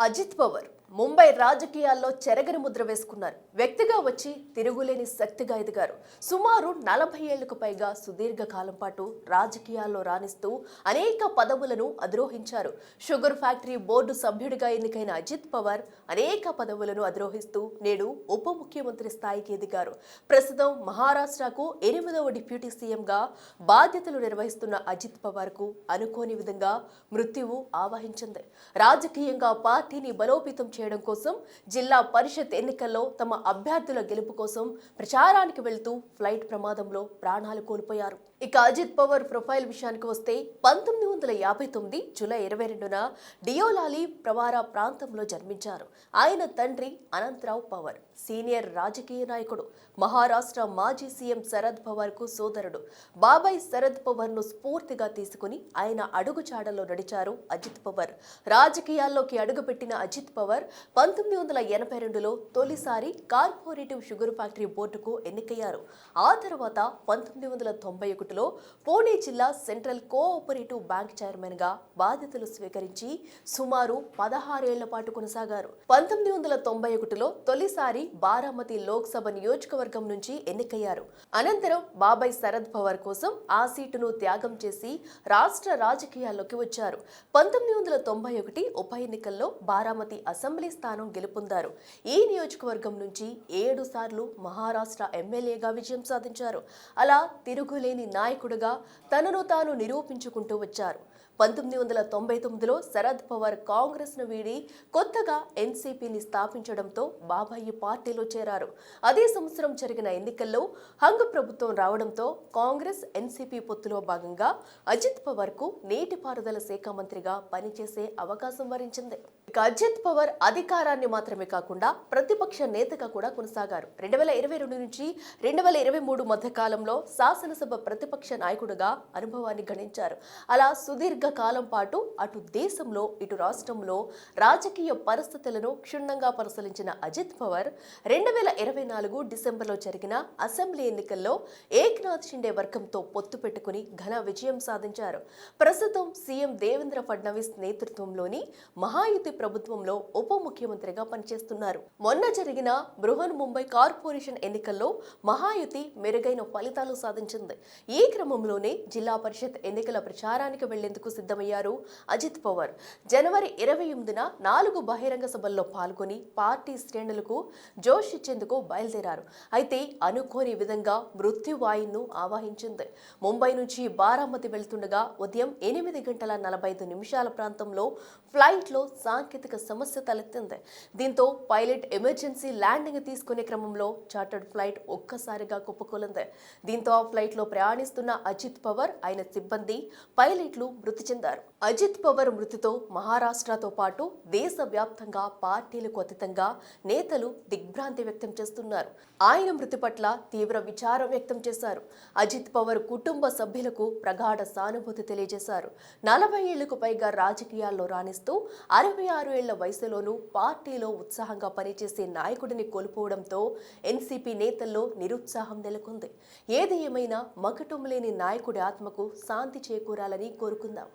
అజిత్ పవార్ ముంబై రాజకీయాల్లో చెరగని ముద్ర వేసుకున్నారు. వ్యక్తిగా వచ్చి తిరుగులేని శక్తిగా ఎదిగారు. సుమారు 40 ఏళ్లకు పైగా సుదీర్ఘ కాలం పాటు రాజకీయాల్లో రాణిస్తూ అనేక పదవులను అధిరోహించారు. షుగర్ ఫ్యాక్టరీ బోర్డు సభ్యుడిగా ఎన్నికైన అజిత్ పవార్ అనేక పదవులను అధిరోహిస్తూ నేడు ఉప ముఖ్యమంత్రి స్థాయికి ఎదిగారు. ప్రస్తుతం మహారాష్ట్రకు 8వ డిప్యూటీ సీఎంగా బాధ్యతలు నిర్వహిస్తున్న అజిత్ పవార్ కు అనుకోని విధంగా మృత్యువు ఆవహించింది. రాజకీయంగా పార్టీని బలోపేతం చేయడం కోసం జిల్లా పరిషత్ ఎన్నికల్లో తమ అభ్యర్థుల గెలుపు కోసం ప్రచారానికి వెళ్తూ ఫ్లైట్ ప్రమాదంలో ప్రాణాలు కోల్పోయారు. ఇక అజిత్ పవార్ ప్రొఫైల్ విషయానికి వస్తే 1959 జూలై 22న డియోలాలి ప్రవారా ప్రాంతంలో జన్మించారు. ఆయన తండ్రి అనంతరావు పవార్ సీనియర్ రాజకీయ నాయకుడు. మహారాష్ట్ర మాజీ సీఎం శరద్ పవార్ కు సోదరుడు. బాబాయ్ శరద్ పవార్ ను స్ఫూర్తిగా తీసుకుని ఆయన అడుగుచాడలో నడిచారు అజిత్ పవార్. రాజకీయాల్లోకి అడుగుపెట్టిన అజిత్ పవార్ 1982లో తొలిసారి కార్పొరేటివ్ షుగర్ ఫ్యాక్టరీ బోర్డుకు ఎన్నికయ్యారు. ఆ తర్వాత 1991లో పూణే జిల్లా సెంట్రల్ కోఆపరేటివ్ బ్యాంక్ చైర్మన్ గా బాధ్యతలు స్వీకరించి సుమారు 16 ఏళ్ల పాటు కొనసాగారు. 1991లో తొలిసారి బారామతి లోక్సభ నియోజకవర్గం నుంచి ఎన్నికయ్యారు. అనంతరం బాబాయ్ శరద్ పవార్ కోసం ఆ సీటును త్యాగం చేసి రాష్ట్ర రాజకీయాల్లోకి వచ్చారు. 1991 ఉప ఎన్నికల్లో బారామతి అసెంబ్లీ స్థానం గెలుపొందారు. ఈ నియోజకవర్గం నుంచి 7 సార్లు మహారాష్ట్ర ఎమ్మెల్యేగా విజయం సాధించారు. అలా తిరుగులేని నాయకుడిగా తనను తాను నిరూపించుకుంటూ వచ్చారు. 1999లో శరద్ పవార్ కాంగ్రెస్ ను వీడి కొత్తగా ఎన్సీపీని స్థాపించడంతో బాబాయి పార్టీలో చేరారు. అదే సంవత్సరం జరిగిన ఎన్నికల్లో హంగ్ ప్రభుత్వం రావడంతో కాంగ్రెస్ ఎన్సీపీ పొత్తులో భాగంగా అజిత్ పవార్ కు నీటిపారుదల శాఖ మంత్రిగా పనిచేసే అవకాశం వరించింది. ఇక అజిత్ పవార్ అధికారాన్ని మాత్రమే కాకుండా ప్రతిపక్ష నేతగా కూడా కొనసాగారు. 2022 నుంచి 2023 మధ్య కాలంలో శాసనసభ ప్రతిపక్ష నాయకుడిగా అనుభవాన్ని గణించారు. అలా సుదీర్ఘ కాలం పాటు అటు దేశంలో ఇటు రాష్ట్రంలో రాజకీయ పరిస్థితులను క్షుణ్ణంగా పరిశీలించిన అజిత్ పవార్ 2024 డిసెంబర్లో జరిగిన అసెంబ్లీ ఎన్నికల్లో ఏక్నాథ్ షిండే వర్గంతో పొత్తు పెట్టుకుని ఘన విజయం సాధించారు. ప్రస్తుతం సీఎం దేవేంద్ర ఫడ్నవీస్ నేతృత్వంలోని మహాయుతి ప్రభుత్వంలో ఉప ముఖ్యమంత్రిగా పనిచేస్తున్నారు. మొన్న జరిగిన బృహన్ ముంబై కార్పొరేషన్ ఎన్నికల్లో మహాయుతి మెరుగైన ఫలితాలు సాధించింది. ఈ క్రమంలోనే జిల్లా పరిషత్ ఎన్నికల ప్రచారానికి వెళ్లేందుకు సిద్ధమయ్యారు అజిత్ పవార్. జనవరి 28న 4 బహిరంగ సభల్లో పాల్గొని పార్టీ శ్రేణులకు జోష్ ఇచ్చేందుకు బయలుదేరారు. అయితే అనుకోని విధంగా మృత్యువాయును ఆవాహించింది. ముంబై నుంచి బారామతి వెళ్తుండగా ఉదయం 8:45 ప్రాంతంలో ఫ్లైట్ లో సాంకేతిక సమస్య తలెత్తింది. దీంతో పైలట్ ఎమర్జెన్సీ ల్యాండింగ్ తీసుకునే క్రమంలో చార్టర్డ్ ఫ్లైట్ ఒక్కసారిగా కుప్పకూలింది. దీంతో ఆ ఫ్లైట్ లో ప్రయాణిస్తున్న అజిత్ పవార్, ఆయన సిబ్బంది, పైలట్లు మృతి చెందారు. అజిత్ పవార్ మృతితో మహారాష్ట్రతో పాటు దేశవ్యాప్తంగా పార్టీలకు అతీతంగా నేతలు దిగ్భ్రాంతి వ్యక్తం చేస్తున్నారు. ఆయన మృతి పట్ల తీవ్ర విచారం వ్యక్తం చేశారు. అజిత్ పవార్ కుటుంబ సభ్యులకు ప్రగాఢ సానుభూతి తెలియజేశారు. 40 ఏళ్లకు పైగా రాజకీయాల్లో రాణిస్తూ 66 ఏళ్ల వయసులోనూ పార్టీలో ఉత్సాహంగా పనిచేసే నాయకుడిని కోల్పోవడంతో ఎన్సీపీ నేతల్లో నిరుత్సాహం నెలకొంది. ఏది ఏమైనా మకటం లేని నాయకుడి ఆత్మకు శాంతి చేకూరాలని కోరుకుందాం.